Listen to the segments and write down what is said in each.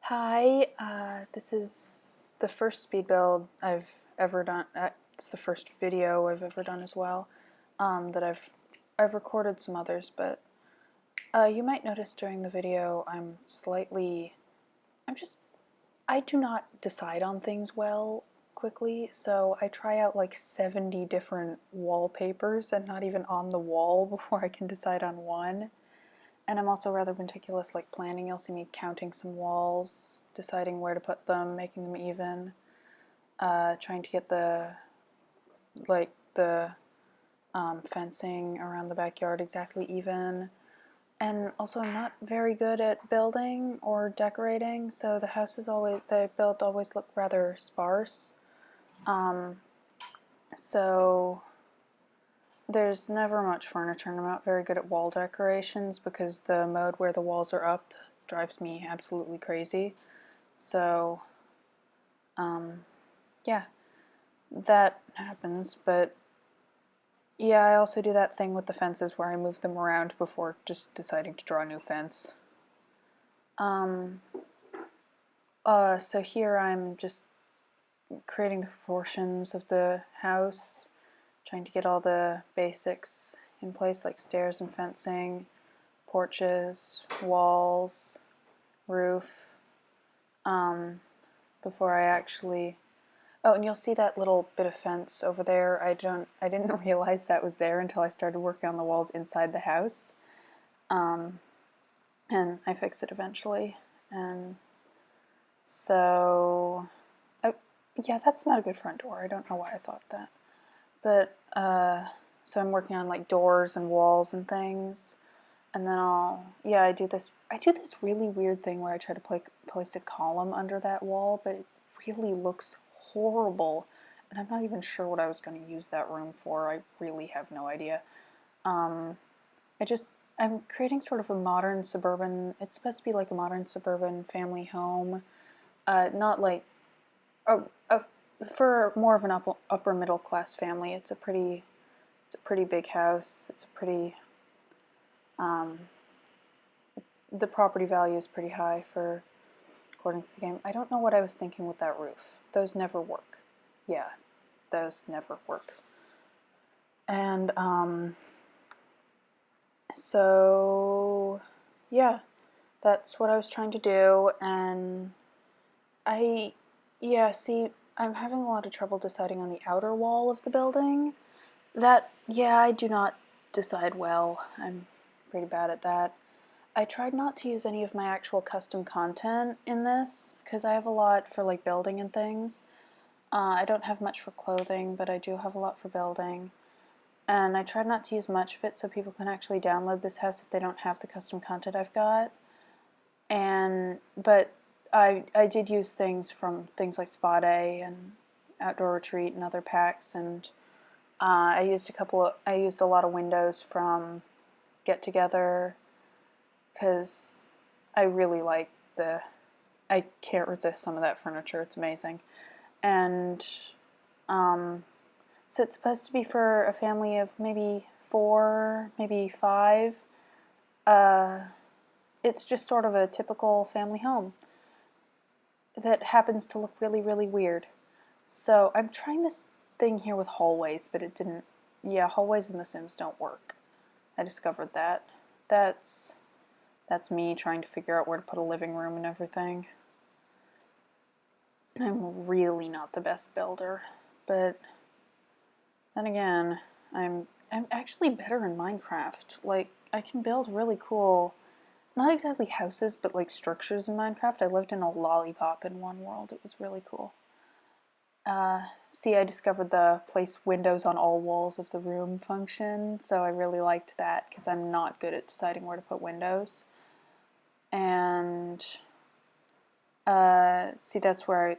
Hi, this is the first speed build I've ever done. It's the first video I've ever done as well. That I've recorded some others, but you might notice during the video I do not decide on things well quickly, so I try out like 70 different wallpapers and not even on the wall before I can decide on one. And I'm also rather meticulous, like planning. You'll see me counting some walls, deciding where to put them, making them even, trying to get the fencing around the backyard exactly even. And also, I'm not very good at building or decorating, so the build always look rather sparse. Um, so there's never much furniture, and I'm not very good at wall decorations because the mode where the walls are up drives me absolutely crazy. So, yeah, that happens, but yeah, I also do that thing with the fences where I move them around before just deciding to draw a new fence. So here I'm just creating the proportions of the house, trying to get all the basics in place, like stairs and fencing, porches, walls, roof, before I actually... Oh, and you'll see that little bit of fence over there. I didn't realize that was there until I started working on the walls inside the house. And I fix it eventually. And so, oh, yeah, that's not a good front door. I don't know why I thought that. But, so I'm working on like doors and walls and things. And then I do this really weird thing where I try to place a column under that wall, but it really looks horrible. And I'm not even sure what I was going to use that room for. I really have no idea. Um, I'm creating sort of a modern suburban, it's supposed to be like a modern suburban family home. Not like, a, a, for more of an upper middle class family. It's a pretty big house. The property value is pretty high for, according to the game. I don't know what I was thinking with that roof. Those never work. Yeah, those never work. And, so, yeah, that's what I was trying to do, and see, I'm having a lot of trouble deciding on the outer wall of the building. I do not decide well. I'm pretty bad at that. I tried not to use any of my actual custom content in this, because I have a lot for like building and things. I don't have much for clothing, but I do have a lot for building. And I tried not to use much of it so people can actually download this house if they don't have the custom content I've got. But I did use things from things like Spa Day and Outdoor Retreat and other packs, and I used a lot of windows from Get Together, because I really like I can't resist some of that furniture. It's amazing. And so it's supposed to be for a family of maybe 4, maybe 5. It's just sort of a typical family home that happens to look really, really weird. So I'm trying this thing here with hallways, but it didn't... Yeah, hallways in The Sims don't work. I discovered that. That's me trying to figure out where to put a living room and everything. I'm really not the best builder, but then again, I'm actually better in Minecraft. Like, I can build really cool, not exactly houses, but like structures in Minecraft. I lived in a lollipop in one world. It was really cool. See, I discovered the place windows on all walls of the room function, so I really liked that because I'm not good at deciding where to put windows. And see, that's where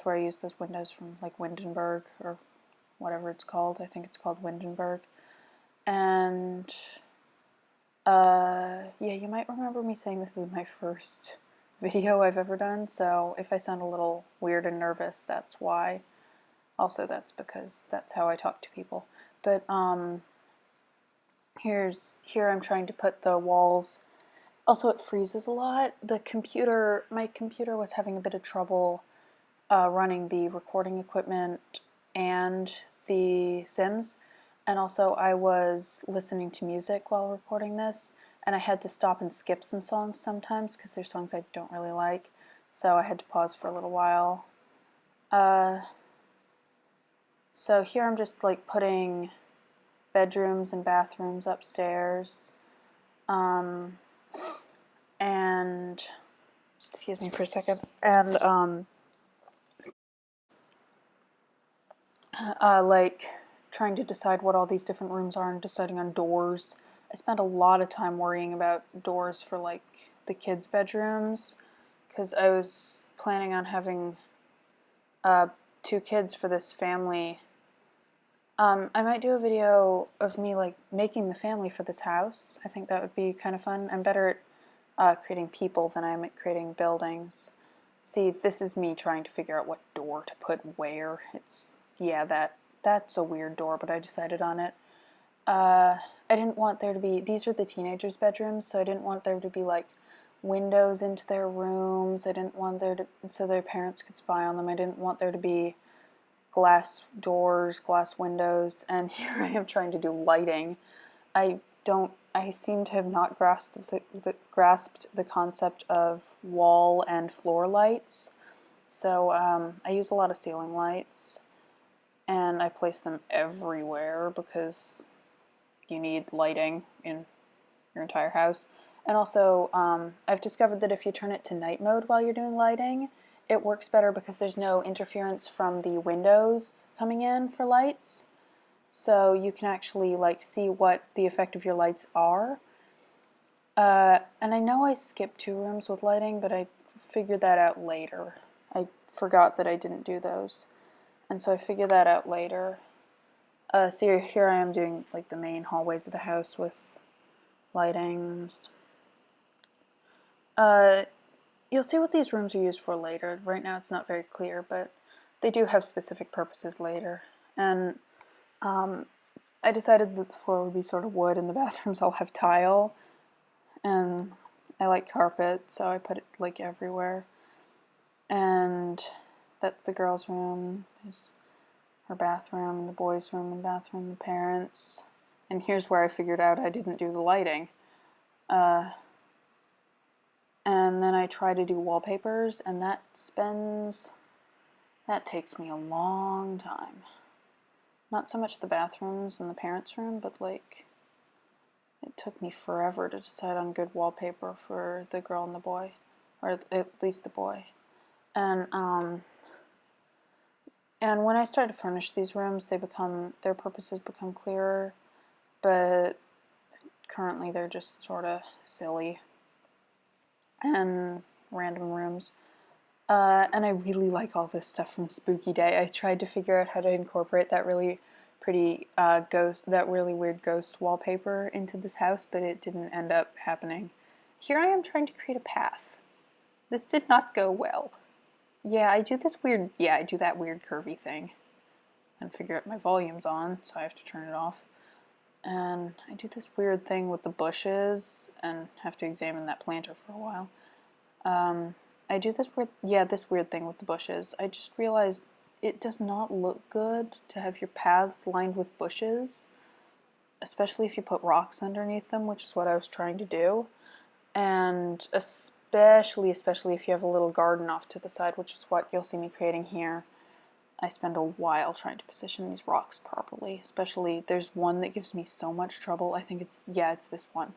I use those windows from like Windenburg or whatever it's called. I think it's called Windenburg. And yeah, you might remember me saying this is my first video I've ever done, so if I sound a little weird and nervous, that's why. Also, that's because that's how I talk to people. But here I'm trying to put the walls Also, it freezes a lot. My computer was having a bit of trouble running the recording equipment and the Sims. And also, I was listening to music while recording this, and I had to stop and skip some songs sometimes because there's songs I don't really like. So I had to pause for a little while. So here I'm just like putting bedrooms and bathrooms upstairs. And excuse me for a second. And like trying to decide what all these different rooms are and deciding on doors. I spent a lot of time worrying about doors for like the kids' bedrooms because I was planning on having 2 kids for this family. I might do a video of me like making the family for this house. I think that would be kind of fun. I'm better at creating people than I am at creating buildings. See, this is me trying to figure out what door to put where. Yeah, that's a weird door, but I decided on it. I didn't want there to be, these are the teenagers' bedrooms, so I didn't want there to be like windows into their rooms. I didn't want there to, so their parents could spy on them. I didn't want there to be glass doors, glass windows, and here I am trying to do lighting. I seem to have not grasped the concept of wall and floor lights. So I use a lot of ceiling lights, and I place them everywhere because you need lighting in your entire house. And also, I've discovered that if you turn it to night mode while you're doing lighting, it works better because there's no interference from the windows coming in for lights. So you can actually like see what the effect of your lights are. And I know I skipped 2 rooms with lighting, but I figured that out later. I forgot that I didn't do those. And so I figured that out later. So here I am doing like the main hallways of the house with lightings. You'll see what these rooms are used for later. Right now it's not very clear, but they do have specific purposes later. And I decided that the floor would be sort of wood and the bathrooms all have tile. And I like carpet, so I put it like everywhere. And that's the girls' room. There's her bathroom, the boys' room and bathroom, the parents. And here's where I figured out I didn't do the lighting. And then I try to do wallpapers, and that takes me a long time. Not so much the bathrooms and the parents' room, but like, it took me forever to decide on good wallpaper for the girl and the boy, or at least the boy. And when I start to furnish these rooms, their purposes become clearer, but currently they're just sort of silly and random rooms. And I really like all this stuff from Spooky Day. I tried to figure out how to incorporate that really pretty that really weird ghost wallpaper into this house, but it didn't end up happening. Here I am trying to create a path. This did not go well. Yeah, I do that weird curvy thing and figure out my volume's on, so I have to turn it off. And I do this weird thing with the bushes and have to examine that planter for a while. I do this weird thing with the bushes. I just realized it does not look good to have your paths lined with bushes, especially if you put rocks underneath them, which is what I was trying to do. And especially if you have a little garden off to the side, which is what you'll see me creating here. I spend a while trying to position these rocks properly, especially there's one that gives me so much trouble. I think it's this one.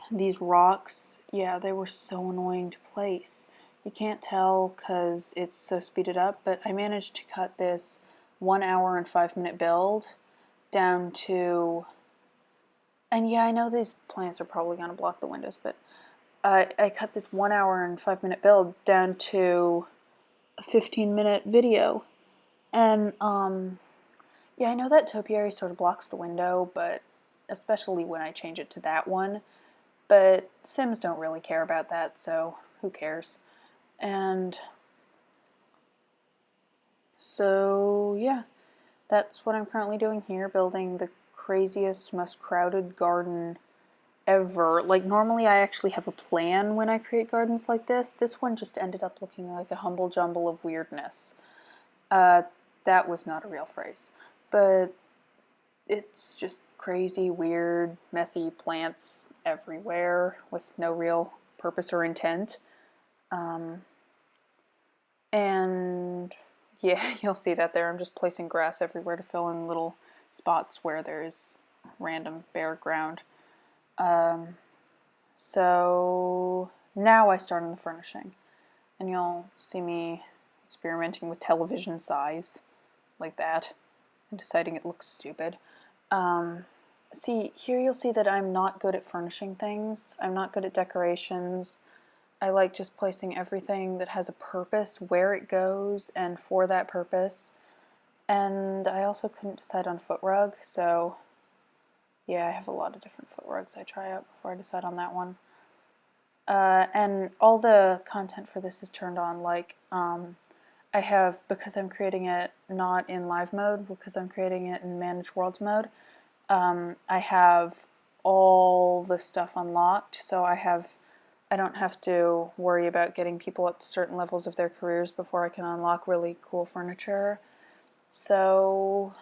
These rocks, they were so annoying to place. You can't tell because it's so speeded up, but I managed to cut this 1 hour and 5-minute build down to, and I know these plants are probably going to block the windows, but I cut this 1 hour and 5-minute build down to a 15-minute video. And I know that topiary sort of blocks the window, but especially when I change it to that one. But Sims don't really care about that, so who cares? And so that's what I'm currently doing here, building the craziest, most crowded garden ever. Like, normally I actually have a plan when I create gardens like this. This one just ended up looking like a humble jumble of weirdness. That was not a real phrase. But it's just crazy, weird, messy plants everywhere with no real purpose or intent. And yeah, you'll see that there. I'm just placing grass everywhere to fill in little spots where there's random bare ground. So now I start on the furnishing, and you'll see me experimenting with television size, like that, and deciding it looks stupid. See, here you'll see that I'm not good at furnishing things. I'm not good at decorations. I like just placing everything that has a purpose, where it goes, and for that purpose. And I also couldn't decide on foot rug, so yeah, I have a lot of different foot rugs I try out before I decide on that one. And all the content for this is turned on, like, I have, because I'm creating it not in live mode, because I'm creating it in manage worlds mode, I have all the stuff unlocked, so I don't have to worry about getting people up to certain levels of their careers before I can unlock really cool furniture. So,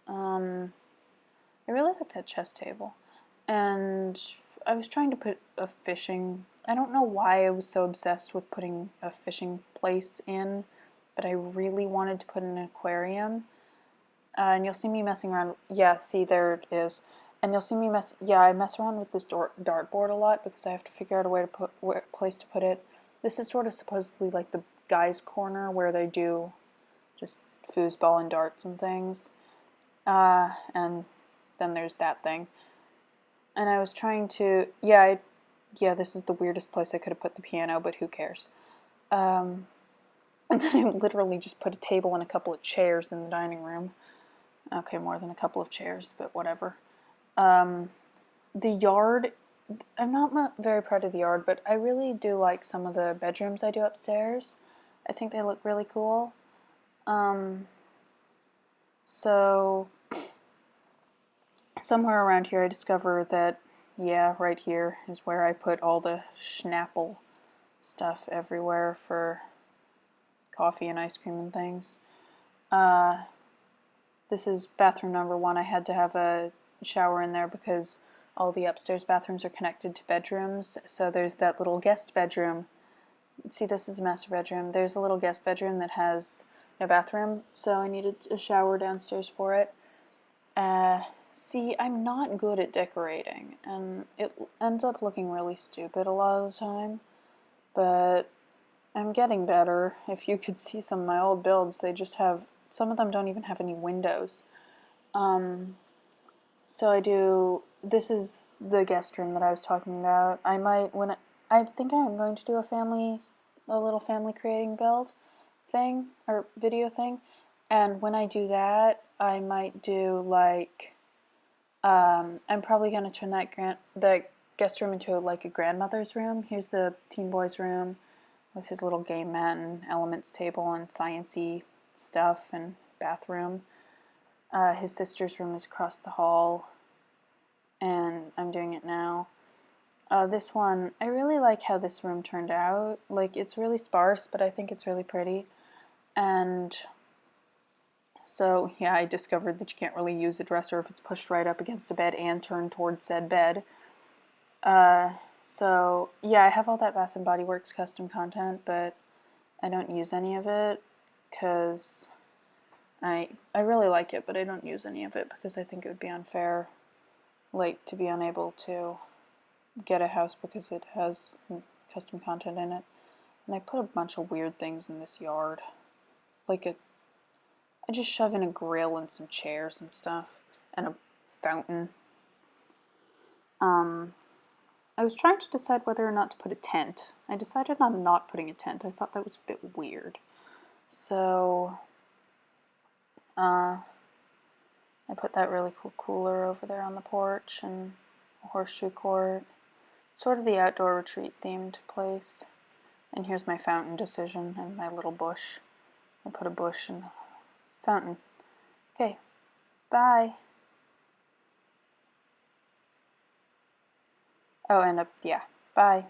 I really like that chess table. And I was trying to put a fishing... I don't know why I was so obsessed with putting a fishing place in, but I really wanted to put an aquarium. And you'll see me messing around... Yeah, see, there it is. And you'll see me I mess around with this dartboard a lot because I have to figure out a way to put place to put it. This is sort of supposedly like the guys' corner where they do just foosball and darts and things. And then there's that thing. And I was trying to... Yeah, this is the weirdest place I could have put the piano, but who cares? And then I literally just put a table and a couple of chairs in the dining room. Okay, more than a couple of chairs, but whatever. The yard, I'm not very proud of the yard, but I really do like some of the bedrooms I do upstairs. I think they look really cool. So somewhere around here I discover that, yeah, right here is where I put all the Schnapple stuff everywhere for coffee and ice cream and things. This is bathroom number 1. I had to have a shower in there because all the upstairs bathrooms are connected to bedrooms. So there's that little guest bedroom. See, this is the master bedroom. There's a little guest bedroom that has no bathroom, so I needed a shower downstairs for it. See, I'm not good at decorating, and it ends up looking really stupid a lot of the time, but I'm getting better. If you could see some of my old builds, they just have... Some of them don't even have any windows. So I do... This is the guest room that I was talking about. I might, I think I'm going to do a little family creating build thing, or video thing, and when I do that, I might do, like, I'm probably going to turn that guest room into, like, a grandmother's room. Here's the teen boy's room with his little game mat and elements table and science-y stuff and bathroom. His sister's room is across the hall, and I'm doing it now. This one, I really like how this room turned out. Like, it's really sparse, but I think it's really pretty. And so, yeah, I discovered that you can't really use a dresser if it's pushed right up against a bed and turned towards said bed. So, yeah, I have all that Bath & Body Works custom content, but I don't use any of it because I really like it, but I don't use any of it because I think it would be unfair, like, to be unable to get a house because it has custom content in it. And I put a bunch of weird things in this yard. Like I just shove in a grill and some chairs and stuff, and a fountain. I was trying to decide whether or not to put a tent. I decided on not putting a tent. I thought that was a bit weird. So, I put that really cool cooler over there on the porch and a horseshoe court. Sort of the outdoor retreat themed place. And here's my fountain decision and my little bush. I put a bush in the fountain. Okay, bye. Oh, and yeah. Bye.